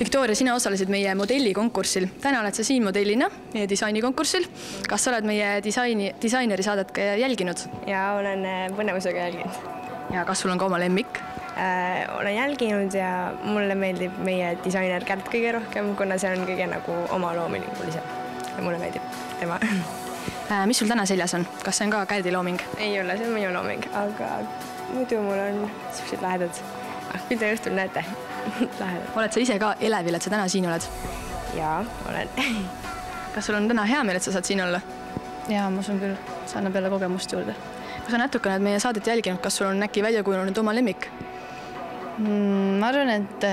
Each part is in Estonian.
Viktoria, sina osalesid meie modellikonkursil. Täna oled sa siin modellina meie disainikonkursil. Kas sa oled meie disaineri saadet ka jälginud? Ja olen põnevusega jälginud. Ja kas sul on ka oma lemmik? Olen jälginud ja mulle meeldib meie disainer Kärt kõige rohkem, kuna see on kõige nagu omaloomingulisem. Ja mulle meeldib tema. Mis sul täna seljas on? Kas see on ka Kärdi looming? Ei ole, see on minu looming, aga muidu mul on sellised lähedad. Küll te õhtul näete. Oled sa ise ka elevil, et sa täna siin oled? Jaa, olen. Kas sul on täna hea meel, et sa saad siin olla? Jaa, ma usun küll. See annab jälle kogemust juurde. Kui sa natukene meie saadet jälginud, kas sul on äkki välja kujunenud oma lemmik? Ma arvan, et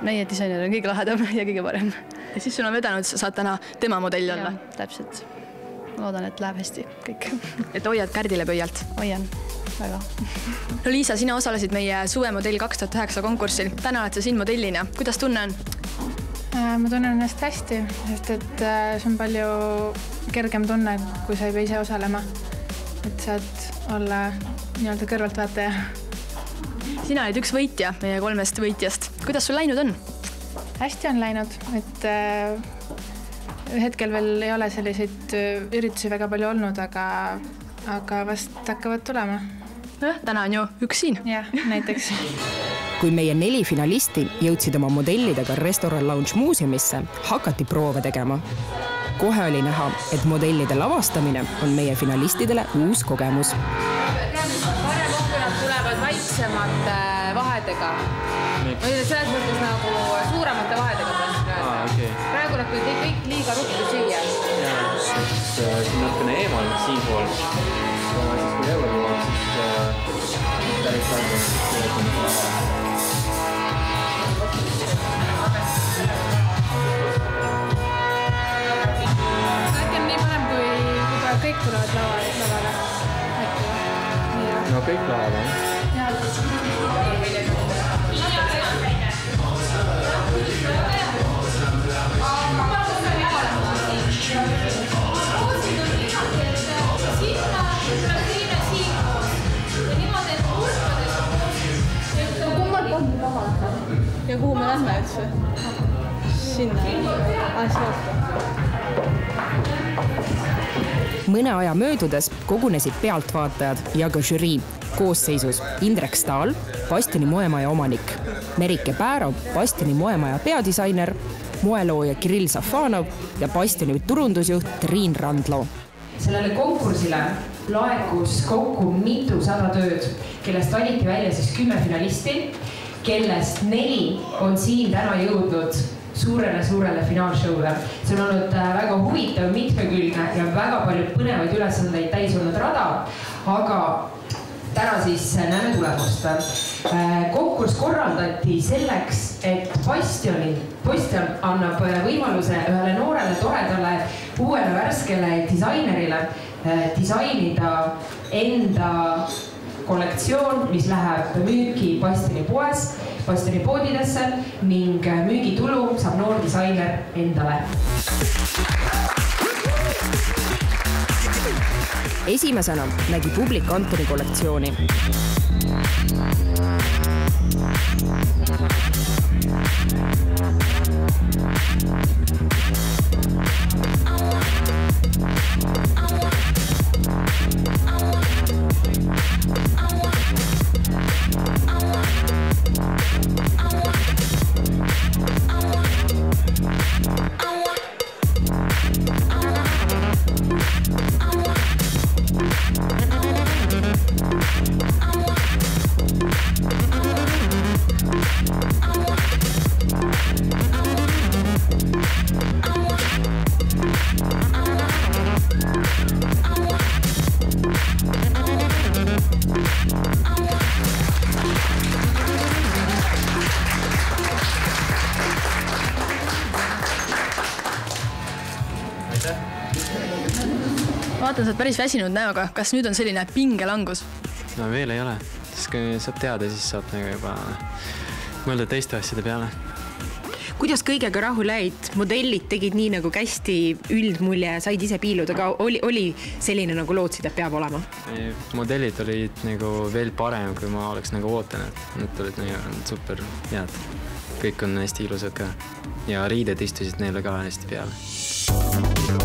meie disainer on kõige lahedam ja kõige parem. Ja siis sul on vedanud, et sa saad täna tema modell olla? Jaa, täpselt. Loodan, et läheb hästi kõik. Et hoiad Kärdile pöialt? Hoian. Väga. No Liisa, sina osalesid meie suvemodell 2009 konkursil. Täna oled sa siin modellina. Kuidas tunne on? Ma tunnen ennast hästi, sest et see on palju kergem tunne, kui sa ei pea ise osalema. Et saad olla nii-öelda kõrvaltvaataja. Sina olid üks võitja meie 3 võitjast. Kuidas sul läinud on? Hästi on läinud, et hetkel veel ei ole selliseid üritusi väga palju olnud, aga vast hakkavad tulema. Täna on ju üks siin. Jah, näiteks. Kui meie 4 finalisti jõudsid oma modellidega Restaurant Lounge muuseumisse, hakati proove tegema. Kohe oli näha, et modellide lavastamine on meie finalistidele uus kogemus. Parem on, kui nad tulevad vaiksemate vahedega. Selles mõttes nagu suuremate vahedega. Praegu nad tulid kõik liiga ruttu süüa. Siin natukene eemal siinpool. Siis kui jälle jõuab, siis päris targast. Äkki on nii parem, kui kõik tulevad lavale. No kõik lavale, Ja kuhu me lähme üldse? Sinna. Mõne aja möödudes kogunesid pealtvaatajad ja ka žürii koosseisus Indrek Stahl, Bastioni moemaja omanik, Merike Päärov, Bastioni moemaja peadisainer, moelooja Kirill Safanov ja Bastioni turundusjuht Triin Randloo. Sellele konkursile laekus kokku mitusada tööd, kellest valiti välja 10 finalisti, kellest 4 on siin täna jõudnud suurele finaalshowle. See on olnud väga huvitav, mitmekülgne ja väga palju põnevaid ülesandeid täis olnud rada, aga täna siis näeme tulemust. Konkurss korraldati selleks, et Bastion annab võimaluse ühele noorele, toredale, uuele, värskele disainerile disainida enda kollektsioon, mis läheb müüki Bastioni poes, Bastioni poodidesse ning müügitulu saab noor disainer endale. Esimesena nägi publik Antoni kollektsiooni. Vaatan, sa oled päris väsinud näoga. Kas nüüd on selline pingelangus? No veel ei ole. Siis kui saab teada, siis saab juba mõelda teiste asjade peale. Kuidas kõigega rahul jäid? Modellid tegid nii nagu hästi üldmulje, said ise piilud, aga oli selline nagu lootsid, et peab olema? Modellid olid nagu veel parem, kui ma oleks nagu ootanud. Need olid nagu super head. kõik on hästi ilusad ka. Ja riided istusid neile ka hästi peale.